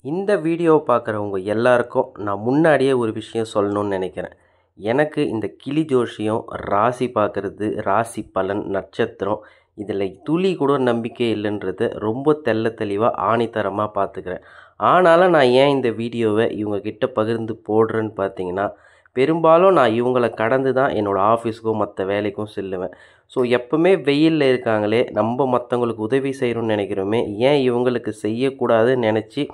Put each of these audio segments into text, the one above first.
இந்த வீடியோவை பார்க்குறவங்க எல்லாருக்கும் நான் முன்னாடியே ஒரு விஷயம் சொல்லணும்னு நினைக்கிறேன். எனக்கு இந்த கிளி ஜோசியம், ராசி பார்க்குறது, ராசி பலன், நட்சத்திரம் இதில் துளி கூட நம்பிக்கை இல்லைன்றத ரொம்ப தெள்ள தெளிவாக ஆணித்தரமாக பார்த்துக்கிறேன். ஆனாலும் நான் ஏன் இந்த வீடியோவை இவங்கக்கிட்ட பகிர்ந்து போடுறேன்னு பார்த்தீங்கன்னா, பெரும்பாலும் நான் இவங்களை கடந்து தான் என்னோடய ஆஃபீஸுக்கும் மற்ற வேலைக்கும் செல்லுவேன். ஸோ எப்போவுமே வெயிலில் இருக்காங்களே, நம்ம மற்றவங்களுக்கு உதவி செய்யணும்னு நினைக்கிறோமே, ஏன் இவங்களுக்கு செய்யக்கூடாதுன்னு நினச்சி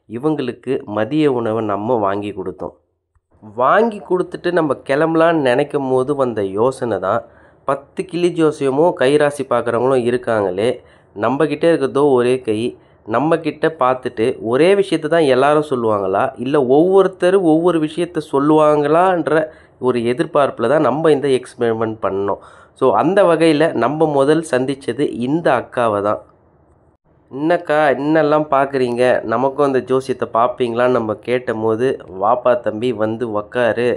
இவங்களுக்கு மதிய உணவை நம்ம வாங்கி கொடுத்தோம். வாங்கி கொடுத்துட்டு நம்ம கிளம்பலான்னு நினைக்கும் போது வந்த யோசனை தான், 10 கிளி ஜோசியமும் கைராசி பார்க்குறவங்களும் இருக்காங்களே, நம்மக்கிட்ட இருக்கிறதோ ஒரே கை, நம்மக்கிட்ட பார்த்துட்டு ஒரே விஷயத்தை தான் எல்லாரும் சொல்லுவாங்களா, இல்லை ஒவ்வொருத்தரும் ஒவ்வொரு விஷயத்த சொல்லுவாங்களான்ற ஒரு எதிர்பார்ப்பில் தான் நம்ம இந்த எக்ஸ்பெரிமெண்ட் பண்ணோம். ஸோ அந்த வகையில் நம்ம முதல் சந்தித்தது இந்த அக்காவை தான். என்னக்கா இன்னெல்லாம் பார்க்குறீங்க, நமக்கும் அந்த ஜோசியத்தை பார்ப்பீங்களான்னு நம்ம கேட்டும் போது, வாப்பா தம்பி வந்து உக்காரு,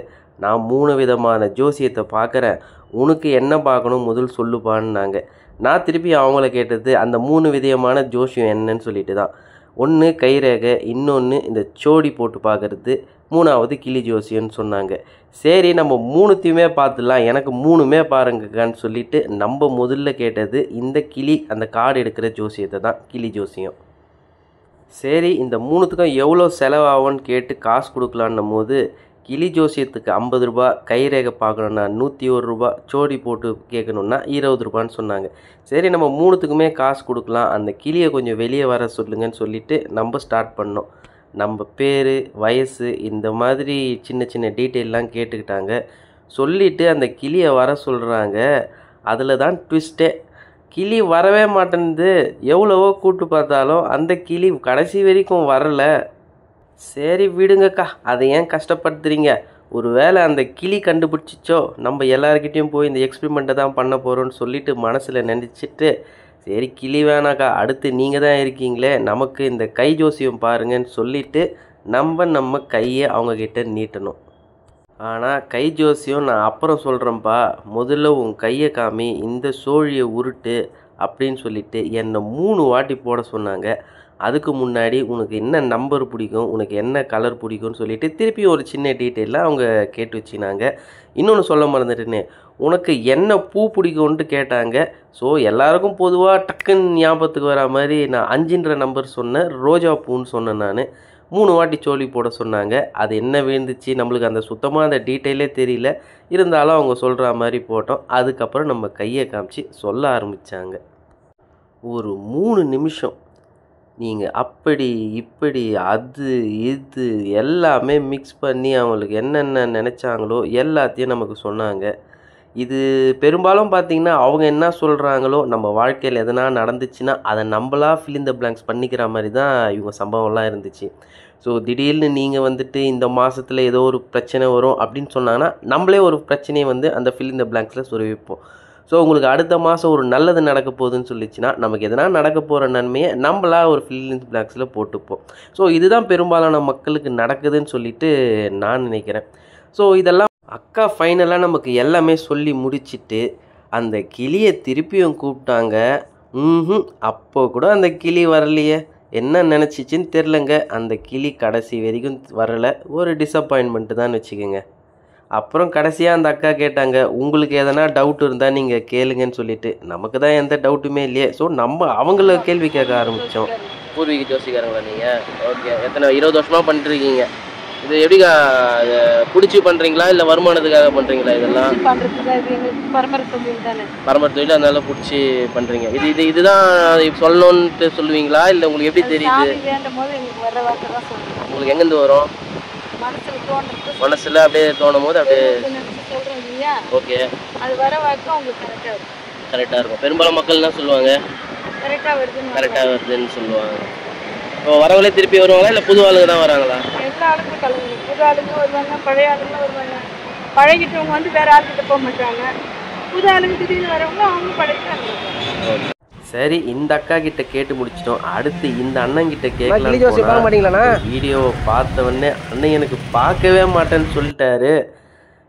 நான் 3 விதமான ஜோசியத்தை பார்க்குறேன், உனக்கு என்ன பார்க்கணும் முதல் சொல்லுப்பான்னாங்க. நான் திருப்பி அவங்கள கேட்டது அந்த 3 விதமான ஜோசியம் என்னன்னு சொல்லிட்டு தான். ஒன்று கைரேகை, இன்னொன்று இந்த சோடி போட்டு பார்க்குறது, 3வது கிளி ஜோசியம்னு சொன்னாங்க. சரி நம்ம 3த்தையுமே பார்த்துடலாம், எனக்கு 3மே பாருங்கக்கான்னு சொல்லிவிட்டு நம்ம முதல்ல கேட்டது இந்த கிளி அந்த கார்டு எடுக்கிற ஜோசியத்தை தான், கிளி ஜோசியம். சரி இந்த 3த்துக்கும் எவ்வளோ செலவாகும்னு கேட்டு காசு கொடுக்கலான்னும் போது, கிளி ஜோசியத்துக்கு 50 ரூபா, கைரேகை பார்க்கணுன்னா 101 ரூபா, சோடி போட்டு கேட்கணுன்னா 20 ரூபான்னு சொன்னாங்க. சரி நம்ம 3த்துக்குமே காசு கொடுக்கலாம், அந்த கிளியை கொஞ்சம் வெளியே வர சொல்லுங்கன்னு சொல்லிவிட்டு நம்ம ஸ்டார்ட் பண்ணோம். நம்ம பேர், வயசு இந்த மாதிரி சின்ன சின்ன டீட்டெயிலெலாம் கேட்டுக்கிட்டாங்க. சொல்லிவிட்டு அந்த கிளியை வர சொல்கிறாங்க. அதில் தான் ட்விஸ்ட்டே, கிளி வரவே மாட்டேன்து. எவ்வளவோ கூப்பிட்டு பார்த்தாலும் அந்த கிளி கடைசி வரைக்கும் வரலை. சரி விடுங்கக்கா, அதை ஏன் கஷ்டப்படுத்துறீங்க, ஒரு வேளை அந்த கிளி கண்டுபிடிச்சிச்சோ, நம்ம எல்லாருக்கிட்டேயும் போய் இந்த எக்ஸ்பெரிமெண்ட்டை தான் பண்ண போகிறோன்னு சொல்லிட்டு மனசில் நினச்சிட்டு, சரி கிளி வேணாக்கா, அடுத்து நீங்கள் தான் இருக்கீங்களே, நமக்கு இந்த கை ஜோசியம் பாருங்கன்னு சொல்லிவிட்டு நம்ம கையை அவங்கக்கிட்ட நீட்டணும். ஆனால் கை ஜோசியம் நான் அப்புறம் சொல்கிறேன்ப்பா, முதல்ல உன் கையை காமி, இந்த சோழியை உருட்டு அப்படின்னு சொல்லிவிட்டு என்னை 3 வாட்டி போட சொன்னாங்க. அதுக்கு முன்னாடி உனக்கு என்ன நம்பர் பிடிக்கும், உனக்கு என்ன கலர் பிடிக்கும்னு சொல்லிவிட்டு திருப்பி ஒரு சின்ன டீட்டெயிலாக அவங்க கேட்டு வச்சுனாங்க. இன்னொன்று சொல்ல மறந்துட்டேனே, உனக்கு என்ன பூ பிடிக்கும்ன்ட்டு கேட்டாங்க. ஸோ எல்லாருக்கும் பொதுவாக டக்குன்னு ஞாபகத்துக்கு வர மாதிரி நான் 5ன்ற நம்பர் சொன்னேன், ரோஜா பூன்னு சொன்னேன். நான் 3 வாட்டி சோழி போட சொன்னாங்க. அது என்ன விழுந்துச்சு நம்மளுக்கு அந்த சுத்தமாக அந்த டீட்டெயிலே தெரியல, இருந்தாலும் அவங்க சொல்கிற மாதிரி போட்டோம். அதுக்கப்புறம் நம்ம கையை காமிச்சு சொல்ல ஆரம்பித்தாங்க. ஒரு 3 நிமிஷம் நீங்கள் அப்படி இப்படி அது இது எல்லாமே மிக்ஸ் பண்ணி அவங்களுக்கு என்னென்ன நினச்சாங்களோ எல்லாத்தையும் நமக்கு சொன்னாங்க. இது பெரும்பாலும் பார்த்திங்கன்னா அவங்க என்ன சொல்கிறாங்களோ, நம்ம வாழ்க்கையில் எதனா நடந்துச்சுன்னா அதை நம்மளாக ஃபில் இன் த பிளாங்க்ஸ் பண்ணிக்கிற மாதிரி தான் இவங்க சம்பவம்லாம் இருந்துச்சு. ஸோ திடீர்னு நீங்கள் வந்துட்டு இந்த மாதத்தில் ஏதோ ஒரு பிரச்சனை வரும் அப்படின்னு சொன்னாங்கன்னா, நம்மளே ஒரு பிரச்சனையை வந்து அந்த ஃபில் இன் த பிளாங்க்ஸில் சொருவிப்போம். ஸோ உங்களுக்கு அடுத்த மாதம் ஒரு நல்லது நடக்க போகுதுன்னு சொல்லிச்சுன்னா, நமக்கு எதனா நடக்க போகிற நன்மையை நம்மளாக ஒரு ஃபில் இன் த பிளாங்க்ஸில் போட்டுப்போம். ஸோ இதுதான் பெரும்பாலான மக்களுக்கு நடக்குதுன்னு சொல்லிட்டு நான் நினைக்கிறேன். ஸோ இதெல்லாம் அக்கா ஃபைனலாக நமக்கு எல்லாமே சொல்லி முடிச்சுட்டு அந்த கிளியை திருப்பியும் கூப்பிட்டாங்க. அப்போ கூட அந்த கிளி வரலையே, என்ன நினச்சிச்சின்னு தெரிலங்க. அந்த கிளி கடைசி வரைக்கும் வரலை, ஒரு டிசப்பாயின்மெண்ட்டு தான் வச்சுக்கோங்க. அப்புறம் கடைசியாக அந்த அக்கா கேட்டாங்க, உங்களுக்கு எதனா டவுட் இருந்தால் நீங்கள் கேளுங்கன்னு சொல்லிட்டு. நமக்கு தான் எந்த டவுட்டுமே இல்லையே, ஸோ நம்ம அவங்கள கேள்வி கேட்க ஆரம்பித்தோம். பூர்வீக ஜோசிக்காரங்களா நீங்கள்? ஓகே, எத்தனை 20 வருஷமாக பண்ணிட்டுருக்கீங்க. இது எப்படிக்கா பிடிச்சி பண்ணுறீங்களா இல்லை வருமானத்துக்காக பண்ணுறீங்களா? இதெல்லாம் பரம்பரை தொழில், அதனால பிடிச்சி பண்ணுறீங்க. இதுதான் சொல்லணுன்ட்டு சொல்லுவீங்களா இல்லை உங்களுக்கு எப்படி தெரியுது? உங்களுக்கு எங்கேருந்து வரும்? மனசில் அப்படியே தோணும் போது அப்படியே ஓகே, அது வர வரைக்கும் உங்களுக்கு கரெக்டாக இருக்கும். பெரும்பாலும் மக்கள் என்ன சொல்லுவாங்க, கரெக்டாக வருதுன்னு சொல்லுவாங்க. இப்போ வரவங்களே திருப்பி வருவாங்களா இல்லை புது ஆளுங்க தான் வராங்களா? எல்லா ஆளுங்களும் கலந்து, புது ஆளுங்க வருவாங்க, பழைய ஆளுங்க வருவாங்க. பழகிட்டவங்க வந்து வேற ஆளுக்கிட்ட போக மாட்டாங்க, புது ஆளுங்க திடீர்னு வரவங்க அவங்க பழகிட்டாங்க. சரி இந்த அக்கா கிட்ட கேட்டு முடிச்சிட்டோம். அடுத்து இந்த அண்ணன் கிட்ட கேட்கலாம். வீடியோவை பார்த்தவொடனே அண்ணன் எனக்கு பார்க்கவே மாட்டேன்னு சொல்லிட்டாரு.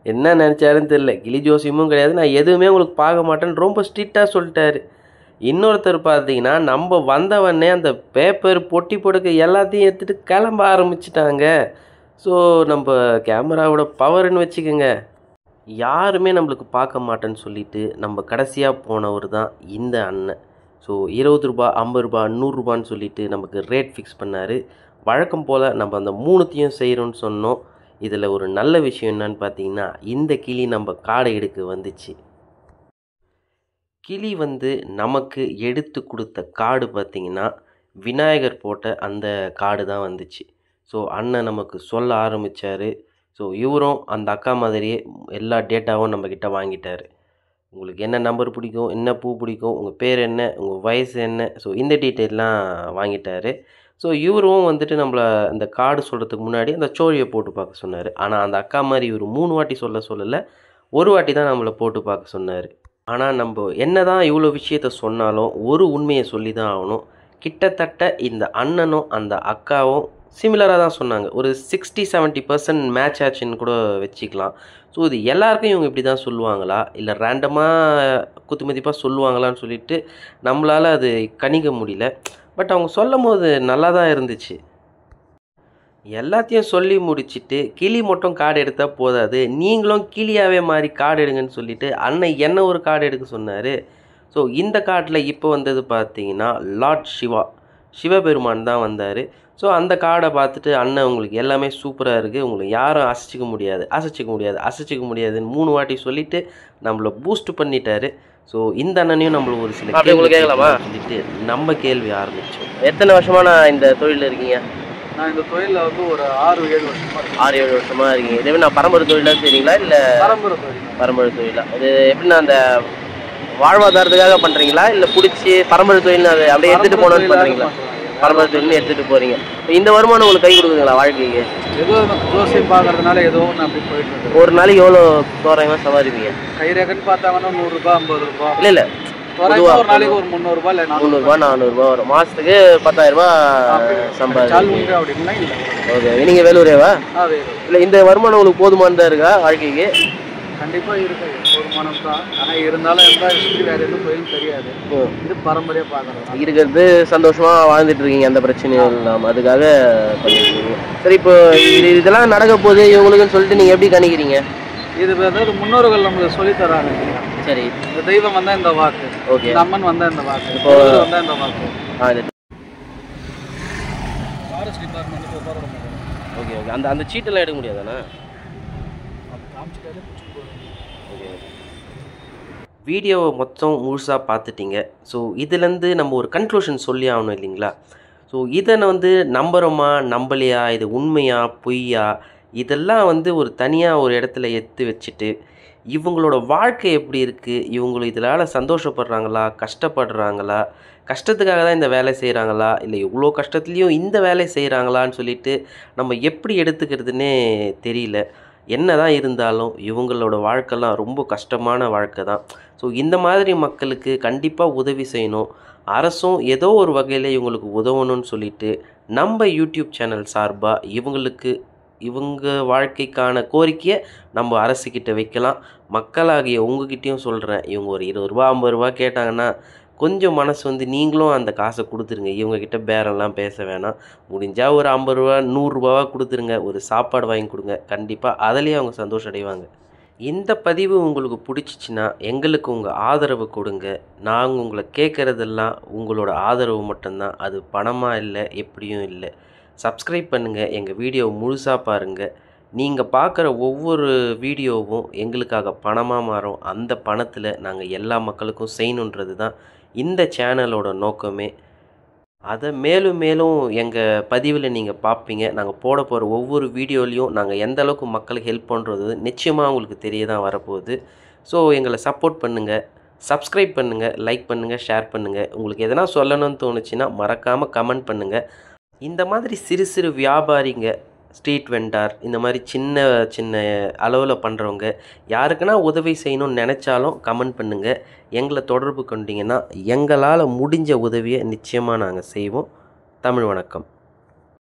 என்ன நினச்சாருன்னு தெரியல. கிளி ஜோசியமும் கிடையாது, நான் எதுவுமே உங்களுக்கு பார்க்க மாட்டேன்னு ரொம்ப ஸ்ட்ரிக்டாக சொல்லிட்டாரு. இன்னொருத்தர் பார்த்தீங்கன்னா நம்ம வந்தவொடனே அந்த பேப்பர் பொட்டி பொடுக்க எல்லாத்தையும் எடுத்துகிட்டு கிளம்ப ஆரம்பிச்சிட்டாங்க. ஸோ நம்ம கேமராவோட பவர்னு வச்சுக்கோங்க. யாருமே நம்மளுக்கு பார்க்க மாட்டேன்னு சொல்லிட்டு நம்ம கடைசியாக போனவர் தான் இந்த அண்ணன். ஸோ ரூ. 20 ரூ. 50 ரூபான்னு சொல்லிட்டு நமக்கு ரேட் ஃபிக்ஸ் பண்ணார். வழக்கம் போல் நம்ம அந்த 3த்தையும் செய்கிறோன்னு சொன்னோம். இதில் ஒரு நல்ல விஷயம் என்னன்னு பார்த்தீங்கன்னா, இந்த கிளி நம்ம காடை எடுக்க வந்துச்சு. கிளி வந்து நமக்கு எடுத்து கொடுத்த கார்டு பார்த்திங்கன்னா, விநாயகர் போட்ட அந்த கார்டு தான் வந்துச்சு. ஸோ அண்ணன் நமக்கு சொல்ல ஆரம்பித்தார். ஸோ இவரும் அந்த அக்கா மாதிரியே எல்லா டேட்டாவும் நம்மக்கிட்ட வாங்கிட்டார். உங்களுக்கு என்ன நம்பர் பிடிக்கும், என்ன பூ பிடிக்கும், உங்கள் பேர் என்ன, உங்கள் வயசு என்ன, ஸோ இந்த டீட்டெயிலாம் வாங்கிட்டார். ஸோ இவரும் வந்துட்டு நம்மளை இந்த கார்டு சொல்கிறதுக்கு முன்னாடி அந்த ஸ்டோரியை போட்டு பார்க்க சொன்னார். ஆனால் அந்த அக்கா மாதிரி இவர் 3 வாட்டி சொல்லலை, ஒரு வாட்டி தான் நம்மளை போட்டு பார்க்க சொன்னார். ஆனால் நம்ம என்ன தான் இவ்வளோ விஷயத்த சொன்னாலும் ஒரு உண்மையை சொல்லி தான் ஆகணும். கிட்டத்தட்ட இந்த அண்ணனும் அந்த அக்காவும் சிமிலராக தான் சொன்னாங்க. ஒரு 60-70% மேட்ச் ஆச்சுன்னு கூட வச்சுக்கலாம். ஸோ இது எல்லாருக்கும் இவங்க இப்படி தான் சொல்லுவாங்களா, இல்லை ரேண்டமாக குத்துமதிப்பாக சொல்லுவாங்களான்னு சொல்லிட்டு நம்மளால் அது கணிக்க முடியல. பட் அவங்க சொல்லும் போது நல்லா தான் இருந்துச்சு. எல்லாத்தையும் சொல்லி முடிச்சுட்டு கிளி மட்டும் கார்டு எடுத்தால் போதாது, நீங்களும் கிளியாகவே மாறி கார்டு எடுங்கன்னு சொல்லிவிட்டு அண்ணன் என்ன ஒரு கார்டு எடுக்க சொன்னார். ஸோ இந்த கார்டில் இப்போ வந்தது பார்த்தீங்கன்னா லார்ட் சிவபெருமான் தான் வந்தார். ஸோ அந்த கார்டை பார்த்துட்டு அண்ணன் உங்களுக்கு எல்லாமே சூப்பராக இருக்குது, உங்களுக்கு யாரும் அசைச்சிக்க முடியாதுன்னு 3 வாட்டி சொல்லிவிட்டு நம்மளை பூஸ்ட் பண்ணிட்டாரு. ஸோ இந்த அண்ணனையும் நம்மளுக்கு ஒரு சில கேள்வி கேட்கலாமா சொல்லிட்டு நம்ம கேள்வி ஆரம்பித்தோம். எத்தனை வருஷமாக நான் இந்த தொழிலில் இருக்கீங்க? நான் இந்த தொழிலில் வந்து ஒரு 6-7 வருஷமாக இருக்கீங்க. இதே நான் பரம்பரை தொழிலாக செய்கிறீங்களா, இல்லை பரம்பரை தொழிலா? இது எப்படின்னா அந்த வாழ்வாதாரத்துக்காக பண்ணுறீங்களா, இல்லை பிடிச்சி பரம்பரை தொழில்னு அதை அப்படியே எடுத்துகிட்டு போகணுன்னு பண்ணுறீங்களா? பரம்பரை தொழில்னு எடுத்துகிட்டு போகிறீங்க. இந்த வருமானம் உங்களுக்கு கை கொடுக்குதுங்களா வாழ்க்கைக்கு? ஏதோ ஜோசியம் பார்க்கறதுனால ஏதோ ஒன்று அப்படி போயிட்டு இருக்கு. ஒரு நாளைக்கு எவ்வளோ தோராயமாக சம்பாதிப்பீங்க? கை ரேக்கன்னு பார்த்தாங்கன்னா 100 ரூபாய் 50 ரூபாய். இல்லை ஒரு நாளைக்கு ஒரு 300 ரூபாய் இல்லை 400 ரூபா வரும். மாதத்துக்கு 10,000 ரூபா சம்பாதிப்பீங்க. அப்படின்னா இல்லை. ஓகே, நீங்கள் வேலூரேவா? இல்லை, இந்த வருமானம் உங்களுக்கு போதுமானதாக இருக்கா வாழ்க்கைக்கு? கண்டிப்பாக இருக்கு, வருமானம் தான். ஆனால் இருந்தாலும் வேறு எதுவும் தொழில் தெரியாது. இது பரம்பரையாக பார்க்கணும். இருக்கிறது சந்தோஷமாக வாழ்ந்துட்டு இருக்கீங்க, எந்த பிரச்சனையும் இல்லாமல், அதுக்காக பண்ணிருக்கீங்க. சரி, இப்போ இதெல்லாம் நடக்க போகுது இவங்களுக்குன்னு சொல்லிட்டு நீங்கள் எப்படி கணிக்கிறீங்க? இது அதாவது முன்னோர்கள் நம்மளுக்கு சொல்லித்தராங்க. சரி, இந்த தெய்வம் வந்தால் இந்த வாக்கு, ஓகே, அம்மன் வந்தால் இந்த வாக்கு, இப்போ வந்தால் இந்த வாக்கு. Forest department okay okay. அந்த சீட்டெல்லாம் எடுக்க முடியாதாண்ணா? வீடியோவை மொத்தம் முழுசாக பார்த்துட்டிங்க. ஸோ இதுலேருந்து நம்ம ஒரு கன்க்ளூஷன் சொல்லி ஆகணும் இல்லைங்களா? ஸோ இதை வந்து நம்புகிறோமா நம்பலையா, இது உண்மையா பொய்யா, இதெல்லாம் வந்து ஒரு தனியாக ஒரு இடத்துல எடுத்து வச்சுட்டு இவங்களோட வாழ்க்கை எப்படி இருக்குது, இவங்களும் இதனால் சந்தோஷப்படுறாங்களா, கஷ்டப்படுறாங்களா, கஷ்டத்துக்காக தான் இந்த வேலை செய்கிறாங்களா, இல்லை இவ்வளோ கஷ்டத்துலேயும் இந்த வேலை செய்கிறாங்களான்னு சொல்லிட்டு நம்ம எப்படி எடுத்துக்கிறதுனே தெரியல. என்ன தான் இருந்தாலும் இவங்களோட வாழ்க்கைலாம் ரொம்ப கஷ்டமான வாழ்க்கை தான். ஸோ இந்த மாதிரி மக்களுக்கு கண்டிப்பாக உதவி செய்யணும். அரசும் ஏதோ ஒரு வகையில் இவங்களுக்கு உதவணும்னு சொல்லிட்டு நம்ம யூடியூப் சேனல் சார்பாக இவங்க வாழ்க்கைக்கான கோரிக்கையை நம்ம அரசுக்கிட்ட வைக்கலாம். மக்களாகிய உங்ககிட்டையும் சொல்கிறேன், இவங்க ஒரு 20 ரூபா 50 ரூபா கேட்டாங்கன்னா கொஞ்சம் மனசு வந்து நீங்களும் அந்த காசை கொடுத்துருங்க. இவங்கக்கிட்ட பேரெல்லாம் பேச வேணாம். முடிஞ்சால் ஒரு 50 ரூபா 100 ரூபாவாக கொடுத்துருங்க, ஒரு சாப்பாடு வாங்கி கொடுங்க. கண்டிப்பாக அதிலேயே அவங்க சந்தோஷம் அடைவாங்க. இந்த பதிவு உங்களுக்கு பிடிச்சிச்சின்னா எங்களுக்கு உங்கள் ஆதரவு கொடுங்க. நாங்கள் உங்களை கேட்குறதெல்லாம் உங்களோட ஆதரவு மட்டும்தான், அது பணமாக இல்லை, எப்படியும் இல்லை. சப்ஸ்கிரைப் பண்ணுங்கள், எங்கள் வீடியோ முழுசாக பாருங்கள். நீங்கள் பார்க்குற ஒவ்வொரு வீடியோவும் எங்களுக்காக பணமாக மாறும். அந்த பணத்தில் நாங்கள் எல்லா மக்களுக்கும் செய்யணுன்றது தான் இந்த சேனலோட நோக்கமே. அதை மேலும் மேலும் எங்கள் பதிவில் நீங்கள் பார்ப்பீங்க. நாங்கள் போட போகிற ஒவ்வொரு வீடியோலையும் நாங்கள் எந்த அளவுக்கு மக்களுக்கு ஹெல்ப் பண்ணுறது நிச்சயமாக உங்களுக்கு தெரிய தான் வரப்போகுது. ஸோ எங்களை சப்போர்ட் பண்ணுங்கள், சப்ஸ்கிரைப் பண்ணுங்கள், லைக் பண்ணுங்கள், ஷேர் பண்ணுங்கள். உங்களுக்கு எதனா சொல்லணும்னு தோணுச்சுன்னா மறக்காமல் கமெண்ட் பண்ணுங்கள். இந்த மாதிரி சிறு சிறு வியாபாரிங்க, ஸ்ட்ரீட் வெண்டார், இந்த மாதிரி சின்ன சின்ன அளவில் பண்ணுறவங்க யாருக்குன்னா உதவி செய்யணும்னு நினச்சாலும் கமெண்ட் பண்ணுங்கள். எங்களை தொடர்பு கொண்டீங்கன்னா எங்களால் முடிஞ்ச உதவியை நிச்சயமாக நாங்கள் செய்வோம். தமிழ் வணக்கம்.